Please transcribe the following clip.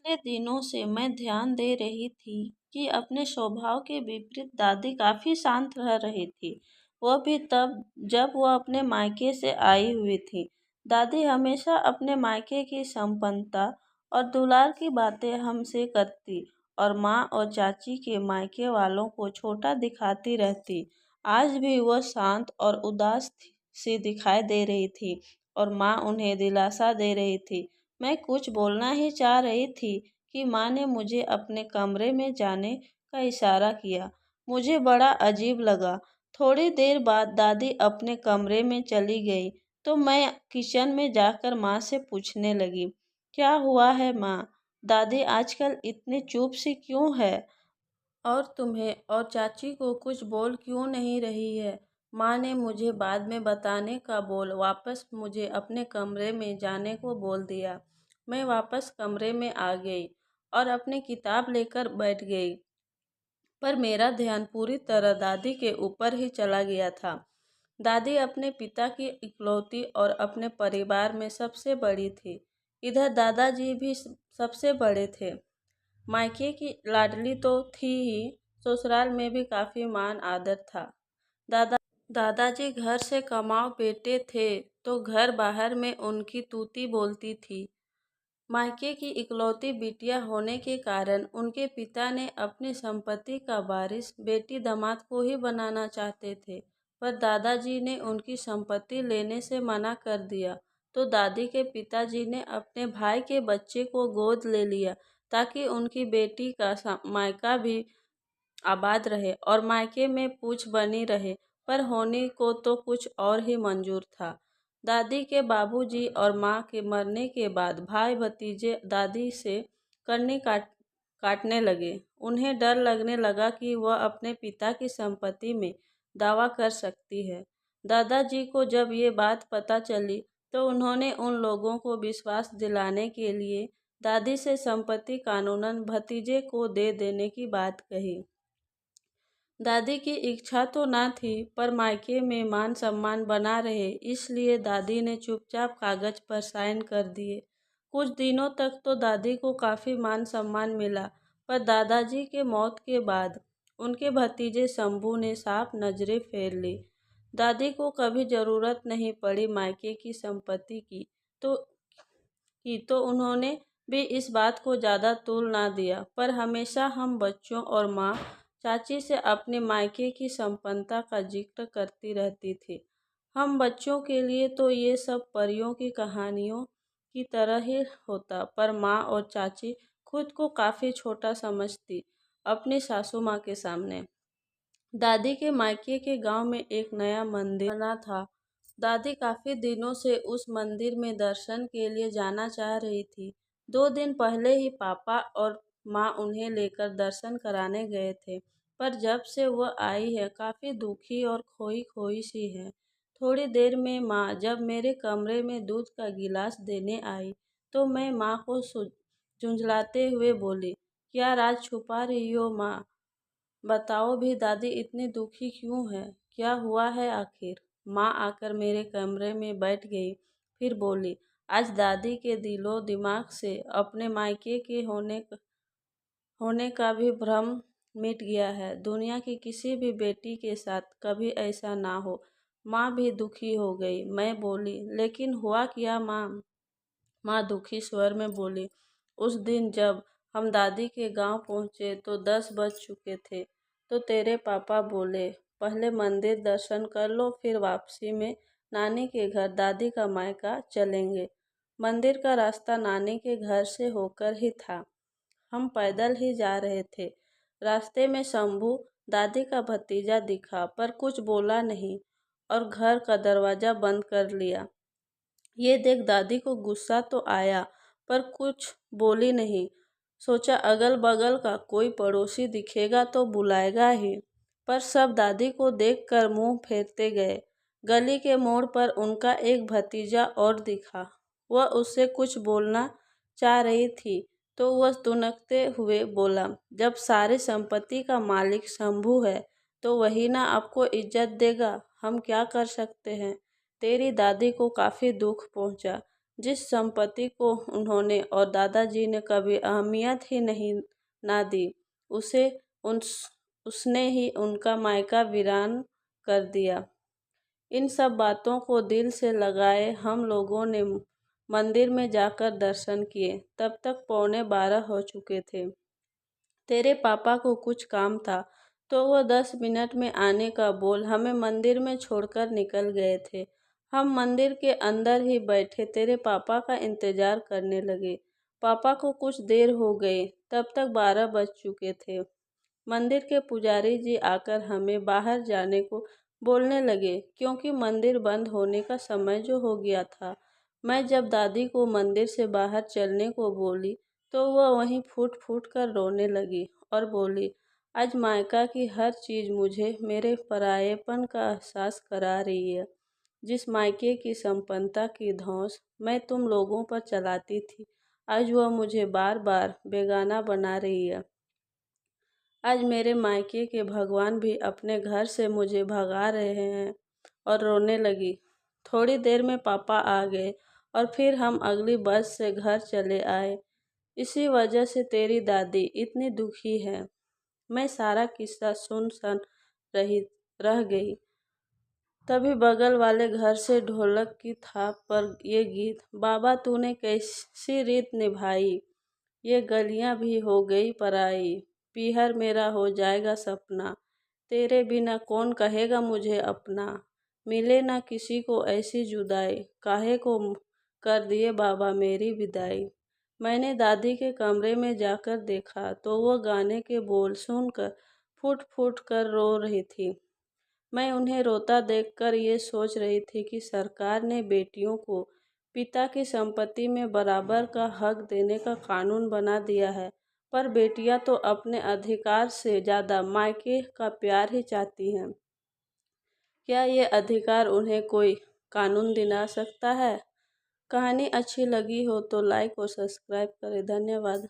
काफ़ी दिनों से मैं ध्यान दे रही थी कि अपने स्वभाव के विपरीत दादी काफ़ी शांत रह रही थी। वह भी तब जब वह अपने मायके से आई हुई थी। दादी हमेशा अपने मायके की संपन्नता और दुलार की बातें हमसे करती और माँ और चाची के मायके वालों को छोटा दिखाती रहती। आज भी वह शांत और उदास सी दिखाई दे रही थी और माँ उन्हें दिलासा दे रही थी। मैं कुछ बोलना ही चाह रही थी कि माँ ने मुझे अपने कमरे में जाने का इशारा किया। मुझे बड़ा अजीब लगा। थोड़ी देर बाद दादी अपने कमरे में चली गई तो मैं किचन में जाकर माँ से पूछने लगी, क्या हुआ है माँ? दादी आजकल इतनी चुप सी क्यों है? और तुम्हें और चाची को कुछ बोल क्यों नहीं रही है? माँ ने मुझे बाद में बताने का बोल वापस मुझे अपने कमरे में जाने को बोल दिया। मैं वापस कमरे में आ गई और अपनी किताब लेकर बैठ गई, पर मेरा ध्यान पूरी तरह दादी के ऊपर ही चला गया था। दादी अपने पिता की इकलौती और अपने परिवार में सबसे बड़ी थी। इधर दादाजी भी सबसे बड़े थे। मायके की लाडली तो थी ही, ससुराल में भी काफ़ी मान आदर था। दादा दादाजी घर से कमाओ बेटे थे तो घर बाहर में उनकी तूती बोलती थी। मायके की इकलौती बिटिया होने के कारण उनके पिता ने अपनी संपत्ति का वारिस बेटी दामाद को ही बनाना चाहते थे, पर दादाजी ने उनकी संपत्ति लेने से मना कर दिया। तो दादी के पिताजी ने अपने भाई के बच्चे को गोद ले लिया ताकि उनकी बेटी का मायका भी आबाद रहे और मायके में पूछ बनी रहे, पर होने को तो कुछ और ही मंजूर था। दादी के बाबूजी और माँ के मरने के बाद भाई भतीजे दादी से कन्नी काटने लगे। उन्हें डर लगने लगा कि वह अपने पिता की संपत्ति में दावा कर सकती है। दादाजी को जब ये बात पता चली तो उन्होंने उन लोगों को विश्वास दिलाने के लिए दादी से संपत्ति कानूनन भतीजे को दे देने की बात कही। दादी की इच्छा तो ना थी, पर मायके में मान सम्मान बना रहे, इसलिए दादी ने चुपचाप कागज पर साइन कर दिए। कुछ दिनों तक तो दादी को काफ़ी मान सम्मान मिला, पर दादाजी के मौत के बाद उनके भतीजे शंभू ने साफ नजरें फेर ली। दादी को कभी ज़रूरत नहीं पड़ी मायके की संपत्ति की तो उन्होंने भी इस बात को ज़्यादा तूल ना दिया, पर हमेशा हम बच्चों और माँ चाची से अपने मायके की संपन्नता का जिक्र करती रहती थी। हम बच्चों के लिए तो ये सब परियों की कहानियों की तरह ही होता, पर माँ और चाची खुद को काफ़ी छोटा समझती अपनी सासू माँ के सामने। दादी के मायके के गांव में एक नया मंदिर बना था। दादी काफ़ी दिनों से उस मंदिर में दर्शन के लिए जाना चाह रही थी। 2 दिन पहले ही पापा और माँ उन्हें लेकर दर्शन कराने गए थे, पर जब से वह आई है काफ़ी दुखी और खोई खोई सी है। थोड़ी देर में माँ जब मेरे कमरे में दूध का गिलास देने आई तो मैं माँ को झुंझलाते हुए बोली, क्या राज छुपा रही हो माँ? बताओ भी दादी इतनी दुखी क्यों है? क्या हुआ है आखिर? माँ आकर मेरे कमरे में बैठ गई, फिर बोली, आज दादी के दिलो दिमाग से अपने मायके के होने का भी भ्रम मिट गया है। दुनिया की किसी भी बेटी के साथ कभी ऐसा ना हो। माँ भी दुखी हो गई। मैं बोली, लेकिन हुआ क्या माँ? माँ दुखी स्वर में बोली, उस दिन जब हम दादी के गांव पहुँचे तो 10 बज चुके थे। तो तेरे पापा बोले, पहले मंदिर दर्शन कर लो, फिर वापसी में नानी के घर दादी का मायका चलेंगे। मंदिर का रास्ता नानी के घर से होकर ही था। हम पैदल ही जा रहे थे। रास्ते में शंभू दादी का भतीजा दिखा, पर कुछ बोला नहीं और घर का दरवाज़ा बंद कर लिया। ये देख दादी को गुस्सा तो आया, पर कुछ बोली नहीं। सोचा अगल बगल का कोई पड़ोसी दिखेगा तो बुलाएगा ही, पर सब दादी को देखकर मुंह फेरते गए। गली के मोड़ पर उनका एक भतीजा और दिखा। वह उससे कुछ बोलना चाह रही थी तो वह तुनकते हुए बोला, जब सारी संपत्ति का मालिक शंभू है तो वही ना आपको इज्जत देगा। हम क्या कर सकते हैं? तेरी दादी को काफ़ी दुख पहुंचा। जिस संपत्ति को उन्होंने और दादाजी ने कभी अहमियत ही नहीं ना दी, उसे उस उसने ही उनका मायका वीरान कर दिया। इन सब बातों को दिल से लगाए हम लोगों ने मंदिर में जाकर दर्शन किए। तब तक 11:15 हो चुके थे। तेरे पापा को कुछ काम था तो वो 10 मिनट में आने का बोल हमें मंदिर में छोड़कर निकल गए थे। हम मंदिर के अंदर ही बैठे तेरे पापा का इंतजार करने लगे। पापा को कुछ देर हो गई, तब तक 12 बज चुके थे। मंदिर के पुजारी जी आकर हमें बाहर जाने को बोलने लगे, क्योंकि मंदिर बंद होने का समय जो हो गया था। मैं जब दादी को मंदिर से बाहर चलने को बोली तो वह वहीं फूट फूट कर रोने लगी और बोली, आज मायका की हर चीज़ मुझे मेरे परायेपन का एहसास करा रही है। जिस मायके की संपन्नता की धौंस मैं तुम लोगों पर चलाती थी, आज वह मुझे बार बार बेगाना बना रही है। आज मेरे मायके के भगवान भी अपने घर से मुझे भगा रहे हैं। और रोने लगी। थोड़ी देर में पापा आ गए और फिर हम अगली बस से घर चले आए। इसी वजह से तेरी दादी इतनी दुखी है। मैं सारा किस्सा सुन रही रह गई। तभी बगल वाले घर से ढोलक की थाप पर ये गीत, बाबा तूने कैसी रीत निभाई, ये गलियां भी हो गई पराई, पीहर मेरा हो जाएगा सपना, तेरे बिना कौन कहेगा मुझे अपना, मिले ना किसी को ऐसी जुदाई, काहे को कर दिए बाबा मेरी विदाई। मैंने दादी के कमरे में जाकर देखा तो वो गाने के बोल सुनकर फूट फूट कर रो रही थी। मैं उन्हें रोता देखकर ये सोच रही थी कि सरकार ने बेटियों को पिता की संपत्ति में बराबर का हक देने का कानून बना दिया है, पर बेटियां तो अपने अधिकार से ज़्यादा मायके का प्यार ही चाहती हैं। क्या ये अधिकार उन्हें कोई कानून दिला सकता है? कहानी अच्छी लगी हो तो लाइक और सब्सक्राइब करें। धन्यवाद।